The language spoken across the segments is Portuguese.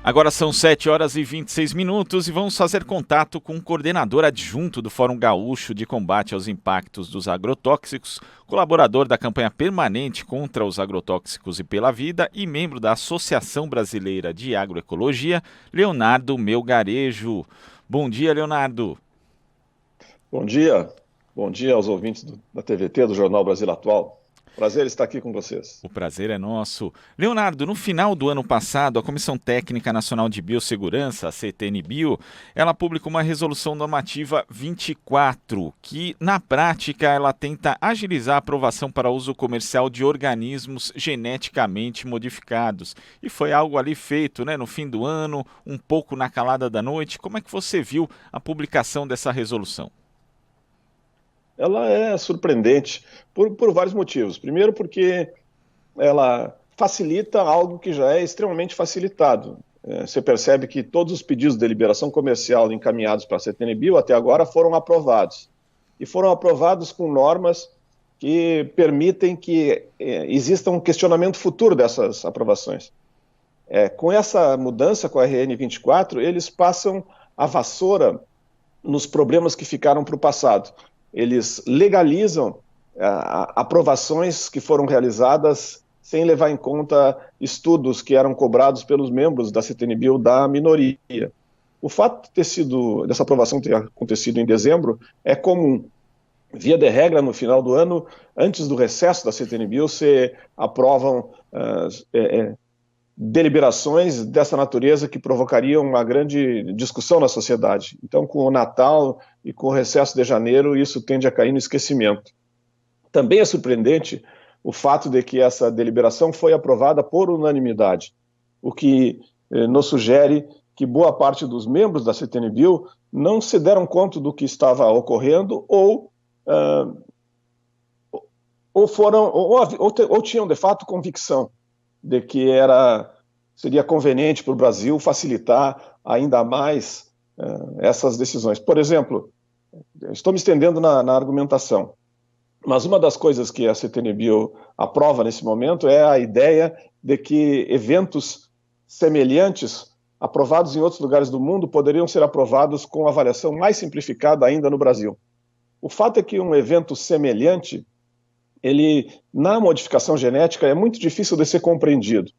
Agora são 7 horas e 26 minutos e vamos fazer contato com o coordenador adjunto do Fórum Gaúcho de Combate aos Impactos dos Agrotóxicos, colaborador da campanha permanente contra os agrotóxicos e pela vida e membro da Associação Brasileira de Agroecologia, Leonardo Melgarejo. Bom dia, Leonardo. Bom dia. Bom dia aos ouvintes da TVT, do Jornal Brasil Atual. Prazer estar aqui com vocês. O prazer é nosso. Leonardo, no final do ano passado, a Comissão Técnica Nacional de Biossegurança, a CTN-Bio, ela publicou uma resolução normativa 24, que, na prática, ela tenta agilizar a aprovação para uso comercial de organismos geneticamente modificados. E foi algo ali feito, no fim do ano, um pouco na calada da noite. Como é que você viu a publicação dessa resolução? Ela é surpreendente por vários motivos. Primeiro, porque ela facilita algo que já é extremamente facilitado. Você percebe que todos os pedidos de deliberação comercial encaminhados para a CTN-Bio até agora foram aprovados. E foram aprovados com normas que permitem que exista um questionamento futuro dessas aprovações. Com essa mudança, com a RN 24, eles passam a vassoura nos problemas que ficaram para o passado. Eles legalizam aprovações que foram realizadas sem levar em conta estudos que eram cobrados pelos membros da CTN-Bio da minoria. O fato dessa aprovação ter acontecido em dezembro é comum. Via de regra, no final do ano, antes do recesso da CTN-Bio, se aprovam deliberações dessa natureza que provocariam uma grande discussão na sociedade. Então, com o Natal e com o recesso de janeiro, isso tende a cair no esquecimento. Também é surpreendente o fato de que essa deliberação foi aprovada por unanimidade, o que nos sugere que boa parte dos membros da CTN-Bio não se deram conta do que estava ocorrendo ou tinham, de fato, convicção de que seria conveniente para o Brasil facilitar ainda mais essas decisões. Por exemplo, estou me estendendo na argumentação, mas uma das coisas que a CTN-Bio aprova nesse momento é a ideia de que eventos semelhantes aprovados em outros lugares do mundo poderiam ser aprovados com avaliação mais simplificada ainda no Brasil. O fato é que um evento semelhante, na modificação genética, é muito difícil de ser compreendido,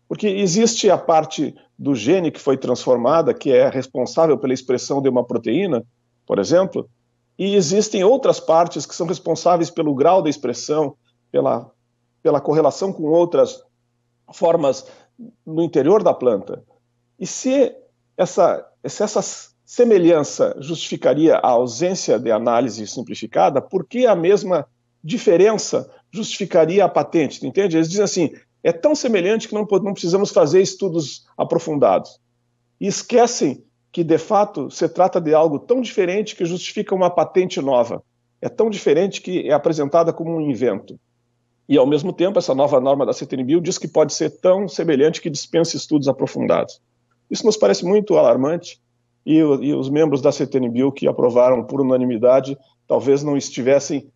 porque existe a parte do gene que foi transformada, que é responsável pela expressão de uma proteína, por exemplo, e existem outras partes que são responsáveis pelo grau de expressão, pela correlação com outras formas no interior da planta. E se essa semelhança justificaria a ausência de análise simplificada, por que a mesma diferença justificaria a patente, entende? Eles dizem assim, é tão semelhante que não precisamos fazer estudos aprofundados. E esquecem que, de fato, se trata de algo tão diferente que justifica uma patente nova. É tão diferente que é apresentada como um invento. E, ao mesmo tempo, essa nova norma da CTN-Bio diz que pode ser tão semelhante que dispensa estudos aprofundados. Isso nos parece muito alarmante e os membros da CTN-Bio que aprovaram por unanimidade talvez não estivessem.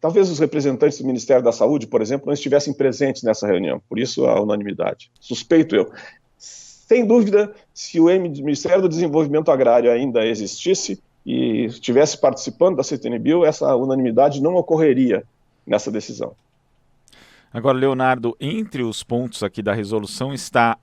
Talvez os representantes do Ministério da Saúde, por exemplo, não estivessem presentes nessa reunião, por isso a unanimidade. Suspeito eu. Sem dúvida, se o Ministério do Desenvolvimento Agrário ainda existisse e estivesse participando da CTN-Bio, essa unanimidade não ocorreria nessa decisão. Agora, Leonardo, entre os pontos aqui da resolução está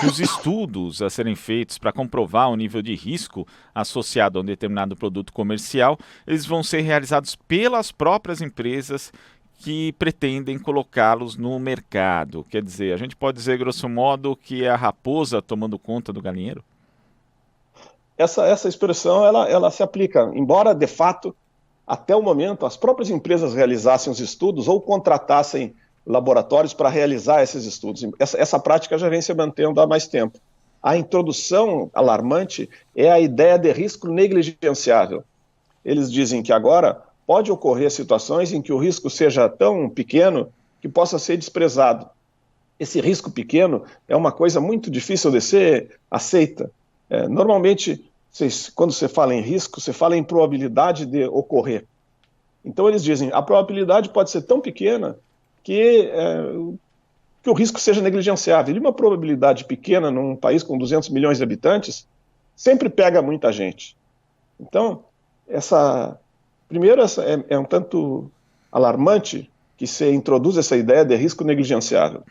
os estudos a serem feitos para comprovar o nível de risco associado a um determinado produto comercial, eles vão ser realizados pelas próprias empresas que pretendem colocá-los no mercado. Quer dizer, a gente pode dizer, grosso modo, que é a raposa tomando conta do galinheiro? Essa expressão ela se aplica, embora, de fato, até o momento, as próprias empresas realizassem os estudos ou contratassem laboratórios para realizar esses estudos. Essa prática já vem se mantendo há mais tempo. A introdução alarmante é a ideia de risco negligenciável. Eles dizem que agora pode ocorrer situações em que o risco seja tão pequeno que possa ser desprezado. Esse risco pequeno é uma coisa muito difícil de ser aceita. Normalmente, quando você fala em risco, você fala em probabilidade de ocorrer. Então eles dizem, a probabilidade pode ser tão pequena que que o risco seja negligenciável. E uma probabilidade pequena num país com 200 milhões de habitantes sempre pega muita gente. Então, primeiro, é um tanto alarmante que se introduz essa ideia de risco negligenciável.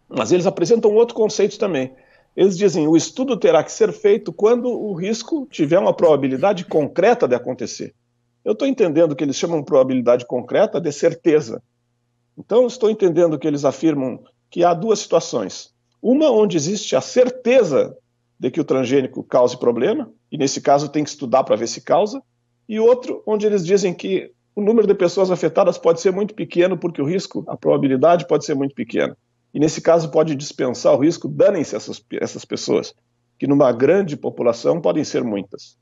Mas eles apresentam outro conceito também. Eles dizem que o estudo terá que ser feito quando o risco tiver uma probabilidade concreta de acontecer. Eu estou entendendo que eles chamam de probabilidade concreta de certeza. Então, estou entendendo que eles afirmam que há duas situações. Uma onde existe a certeza de que o transgênico cause problema, e nesse caso tem que estudar para ver se causa, e outro onde eles dizem que o número de pessoas afetadas pode ser muito pequeno, porque o risco, a probabilidade pode ser muito pequena. E nesse caso pode dispensar o risco, danem-se essas pessoas, que numa grande população podem ser muitas.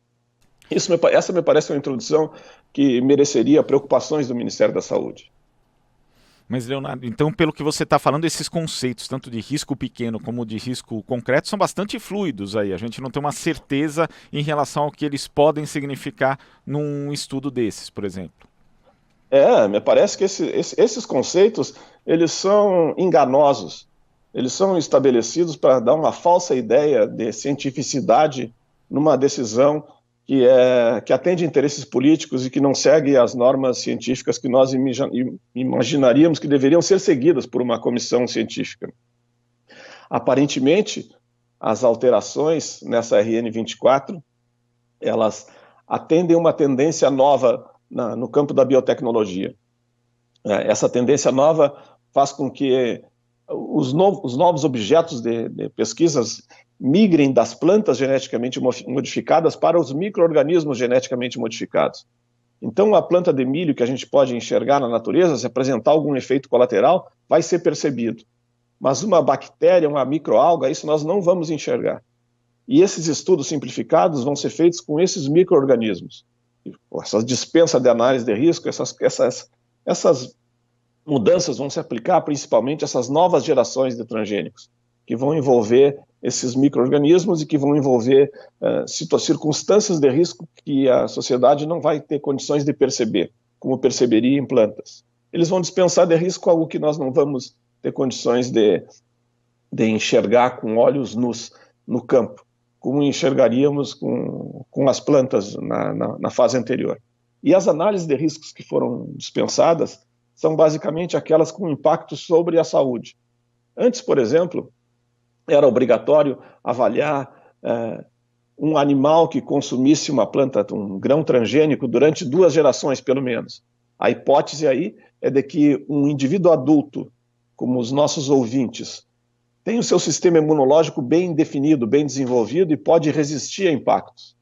Essa me parece uma introdução que mereceria preocupações do Ministério da Saúde. Mas, Leonardo, então, pelo que você está falando, esses conceitos, tanto de risco pequeno como de risco concreto, são bastante fluidos aí. A gente não tem uma certeza em relação ao que eles podem significar num estudo desses, por exemplo. Me parece que esses conceitos, eles são enganosos. Eles são estabelecidos para dar uma falsa ideia de cientificidade numa decisão que atende interesses políticos e que não segue as normas científicas que nós imaginaríamos que deveriam ser seguidas por uma comissão científica. Aparentemente, as alterações nessa RN24, elas atendem uma tendência nova no campo da biotecnologia. Essa tendência nova faz com que os novos objetos de pesquisas migrem das plantas geneticamente modificadas para os micro-organismos geneticamente modificados. Então, a planta de milho que a gente pode enxergar na natureza, se apresentar algum efeito colateral, vai ser percebido. Mas uma bactéria, uma microalga, isso nós não vamos enxergar. E esses estudos simplificados vão ser feitos com esses micro-organismos. Essa dispensa de análise de risco, essas mudanças vão se aplicar principalmente a essas novas gerações de transgênicos, que vão envolver esses micro-organismos e que vão envolver circunstâncias de risco que a sociedade não vai ter condições de perceber, como perceberia em plantas. Eles vão dispensar de risco algo que nós não vamos ter condições de enxergar com olhos nus no campo, como enxergaríamos com as plantas na fase anterior. E as análises de riscos que foram dispensadas são basicamente aquelas com impacto sobre a saúde. Antes, por exemplo, era obrigatório avaliar um animal que consumisse uma planta, um grão transgênico, durante 2 gerações, pelo menos. A hipótese aí é de que um indivíduo adulto, como os nossos ouvintes, tem o seu sistema imunológico bem definido, bem desenvolvido e pode resistir a impactos.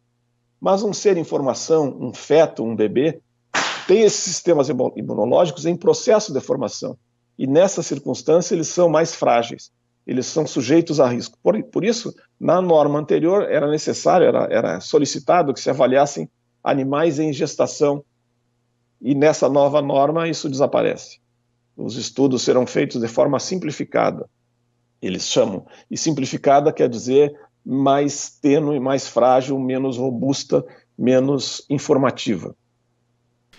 Mas um ser em formação, um feto, um bebê, tem esses sistemas imunológicos em processo de formação. E nessa circunstância eles são mais frágeis, eles são sujeitos a risco. Por isso, na norma anterior era necessário, era solicitado que se avaliassem animais em gestação. E nessa nova norma isso desaparece. Os estudos serão feitos de forma simplificada. Eles chamam, e simplificada quer dizer mais tênue, mais frágil, menos robusta, menos informativa.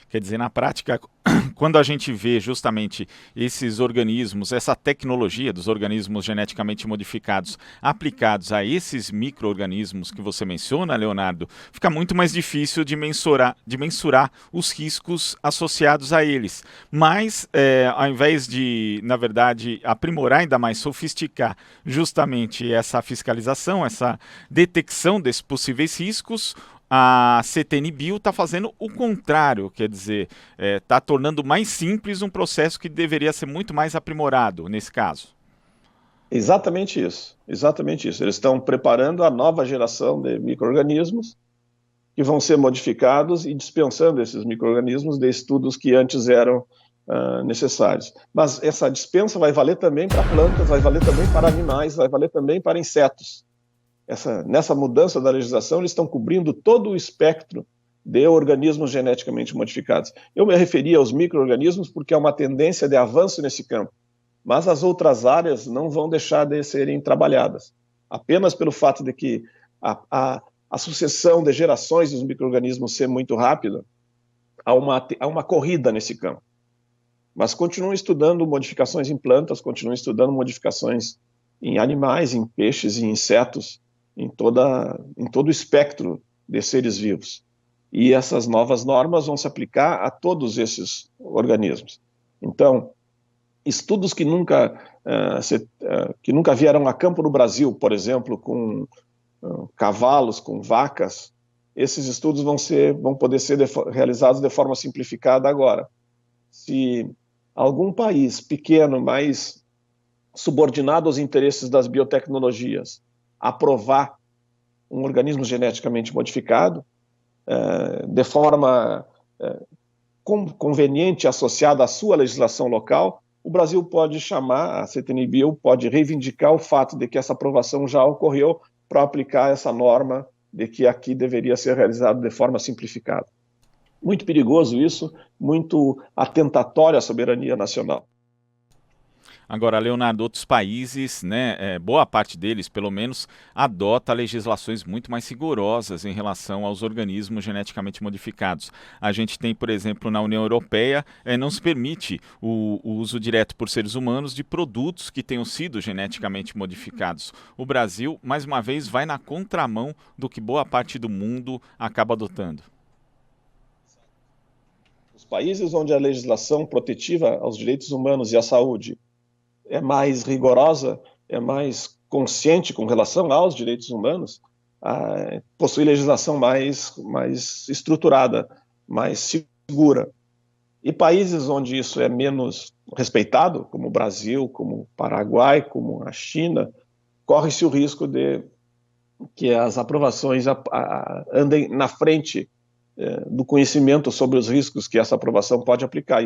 Quer dizer, na prática, quando a gente vê justamente esses organismos, essa tecnologia dos organismos geneticamente modificados aplicados a esses micro-organismos que você menciona, Leonardo, fica muito mais difícil de mensurar os riscos associados a eles. Mas, ao invés de, na verdade, aprimorar ainda mais, sofisticar justamente essa fiscalização, essa detecção desses possíveis riscos, a CTN-Bio está fazendo o contrário, quer dizer, está tornando mais simples um processo que deveria ser muito mais aprimorado nesse caso. Exatamente isso, exatamente isso. Eles estão preparando a nova geração de micro-organismos que vão ser modificados e dispensando esses micro-organismos de estudos que antes eram necessários. Mas essa dispensa vai valer também para plantas, vai valer também para animais, vai valer também para insetos. Nessa mudança da legislação, eles estão cobrindo todo o espectro de organismos geneticamente modificados. Eu me referi aos micro-organismos porque é uma tendência de avanço nesse campo, mas as outras áreas não vão deixar de serem trabalhadas. Apenas pelo fato de que a sucessão de gerações dos micro-organismos ser muito rápida, há uma corrida nesse campo. mas continuam estudando modificações em plantas, continuam estudando modificações em animais, em peixes e insetos, em todo o espectro de seres vivos. E essas novas normas vão se aplicar a todos esses organismos. Então, estudos que nunca vieram a campo no Brasil, por exemplo, com cavalos, com vacas, esses estudos vão poder ser realizados de forma simplificada agora. Se algum país pequeno, mais subordinado aos interesses das biotecnologias, aprovar um organismo geneticamente modificado, de forma conveniente, associada à sua legislação local, o Brasil pode chamar, a CTN-Bio pode reivindicar o fato de que essa aprovação já ocorreu para aplicar essa norma de que aqui deveria ser realizado de forma simplificada. Muito perigoso isso, muito atentatório à soberania nacional. Agora, Leonardo, outros países, né, boa parte deles, pelo menos, adota legislações muito mais rigorosas em relação aos organismos geneticamente modificados. A gente tem, por exemplo, na União Europeia, não se permite o uso direto por seres humanos de produtos que tenham sido geneticamente modificados. O Brasil, mais uma vez, vai na contramão do que boa parte do mundo acaba adotando. Os países onde a legislação protetiva aos direitos humanos e à saúde é mais rigorosa, é mais consciente com relação aos direitos humanos, possui legislação mais estruturada, mais segura. E países onde isso é menos respeitado, como o Brasil, como o Paraguai, como a China, corre-se o risco de que as aprovações andem na frente do conhecimento sobre os riscos que essa aprovação pode aplicar.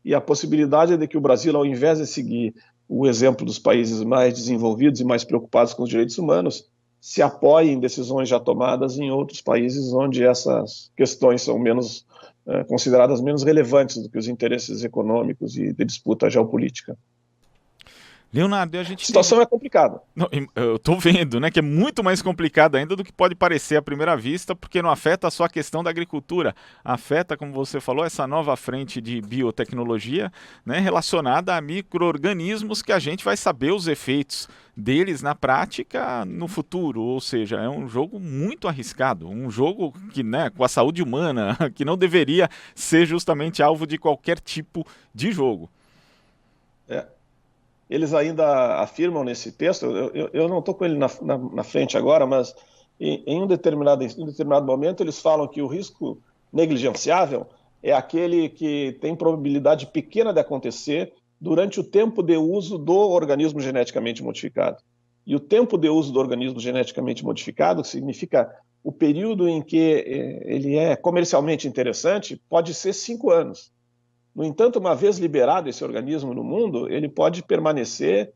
E a possibilidade de que o Brasil, ao invés de seguir o exemplo dos países mais desenvolvidos e mais preocupados com os direitos humanos, se apoie em decisões já tomadas em outros países onde essas questões são consideradas menos relevantes do que os interesses econômicos e de disputa geopolítica. Leonardo, a situação é complicada. Não, eu estou vendo, né, que é muito mais complicado ainda do que pode parecer à primeira vista, porque não afeta só a questão da agricultura, afeta, como você falou, essa nova frente de biotecnologia, né, relacionada a micro-organismos que a gente vai saber os efeitos deles na prática no futuro, ou seja, é um jogo muito arriscado, um jogo que, né, com a saúde humana, que não deveria ser justamente alvo de qualquer tipo de jogo. Eles ainda afirmam nesse texto, eu não estou com ele na frente agora, mas em um determinado momento eles falam que o risco negligenciável é aquele que tem probabilidade pequena de acontecer durante o tempo de uso do organismo geneticamente modificado. E o tempo de uso do organismo geneticamente modificado, que significa o período em que ele é comercialmente interessante, pode ser 5 anos. No entanto, uma vez liberado esse organismo no mundo, ele pode permanecer,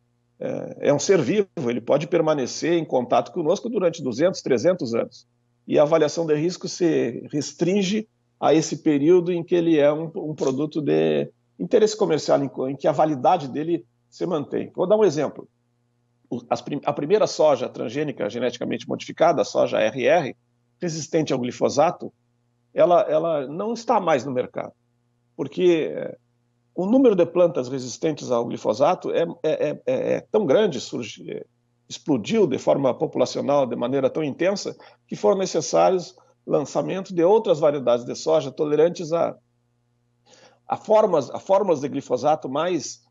é um ser vivo, ele pode permanecer em contato conosco durante 200, 300 anos. E a avaliação de risco se restringe a esse período em que ele é um produto de interesse comercial, em que a validade dele se mantém. Vou dar um exemplo. A primeira soja transgênica geneticamente modificada, a soja RR, resistente ao glifosato, ela não está mais no mercado, porque o número de plantas resistentes ao glifosato é tão grande, explodiu de forma populacional de maneira tão intensa, que foram necessários lançamentos de outras variedades de soja tolerantes a fórmulas de glifosato mais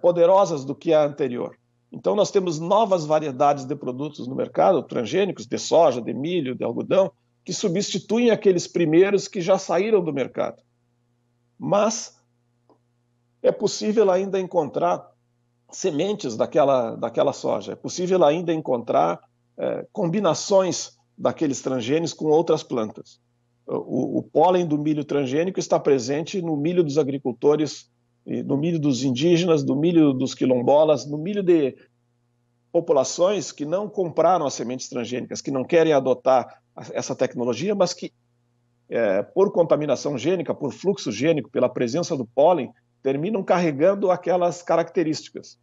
poderosas do que a anterior. Então, nós temos novas variedades de produtos no mercado, transgênicos, de soja, de milho, de algodão, que substituem aqueles primeiros que já saíram do mercado. Mas é possível ainda encontrar sementes daquela soja, é possível ainda encontrar combinações daqueles transgênicos com outras plantas. O pólen do milho transgênico está presente no milho dos agricultores, no milho dos indígenas, no milho dos quilombolas, no milho de populações que não compraram as sementes transgênicas, que não querem adotar essa tecnologia, mas que, por contaminação gênica, por fluxo gênico, pela presença do pólen, terminam carregando aquelas características.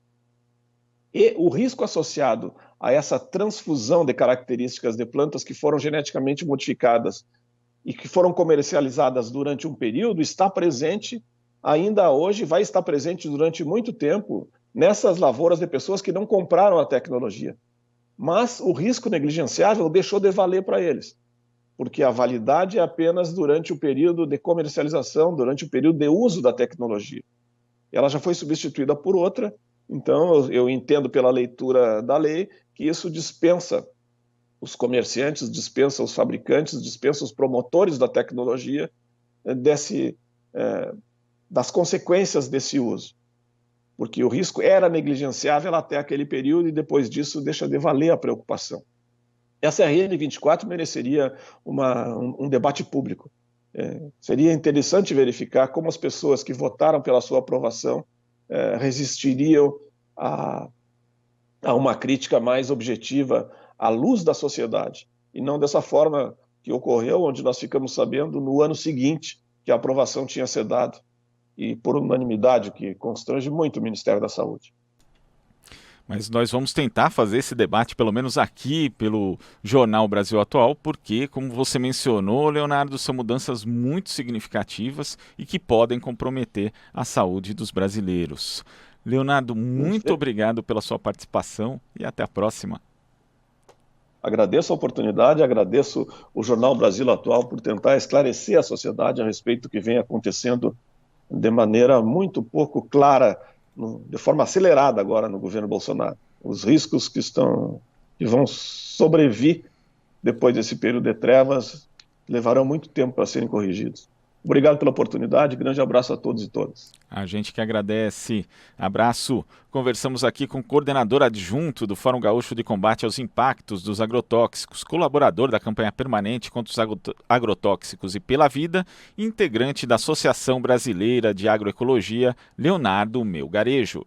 E o risco associado a essa transfusão de características de plantas que foram geneticamente modificadas e que foram comercializadas durante um período está presente ainda hoje vai estar presente durante muito tempo nessas lavouras de pessoas que não compraram a tecnologia. Mas o risco negligenciável deixou de valer para eles, porque a validade é apenas durante o período de comercialização, durante o período de uso da tecnologia. Ela já foi substituída por outra, então eu entendo pela leitura da lei que isso dispensa os comerciantes, dispensa os fabricantes, dispensa os promotores da tecnologia das consequências desse uso. Porque o risco era negligenciável até aquele período e depois disso deixa de valer a preocupação. Essa RN 24 mereceria um debate público. Seria interessante verificar como as pessoas que votaram pela sua aprovação resistiriam a uma crítica mais objetiva à luz da sociedade, e não dessa forma que ocorreu, onde nós ficamos sabendo no ano seguinte que a aprovação tinha sido dada, e por unanimidade, o que constrange muito o Ministério da Saúde. Mas nós vamos tentar fazer esse debate, pelo menos aqui, pelo Jornal Brasil Atual, porque, como você mencionou, Leonardo, são mudanças muito significativas e que podem comprometer a saúde dos brasileiros. Leonardo, muito obrigado pela sua participação e até a próxima. Agradeço a oportunidade, agradeço o Jornal Brasil Atual por tentar esclarecer a sociedade a respeito do que vem acontecendo de maneira muito pouco clara, de forma acelerada agora no governo Bolsonaro. Os riscos que vão sobrevir depois desse período de trevas levarão muito tempo para serem corrigidos. Obrigado pela oportunidade, grande abraço a todos e todas. A gente que agradece. Abraço. Conversamos aqui com o coordenador adjunto do Fórum Gaúcho de Combate aos Impactos dos Agrotóxicos, colaborador da campanha permanente contra os agrotóxicos e pela vida, integrante da Associação Brasileira de Agroecologia, Leonardo Melgarejo.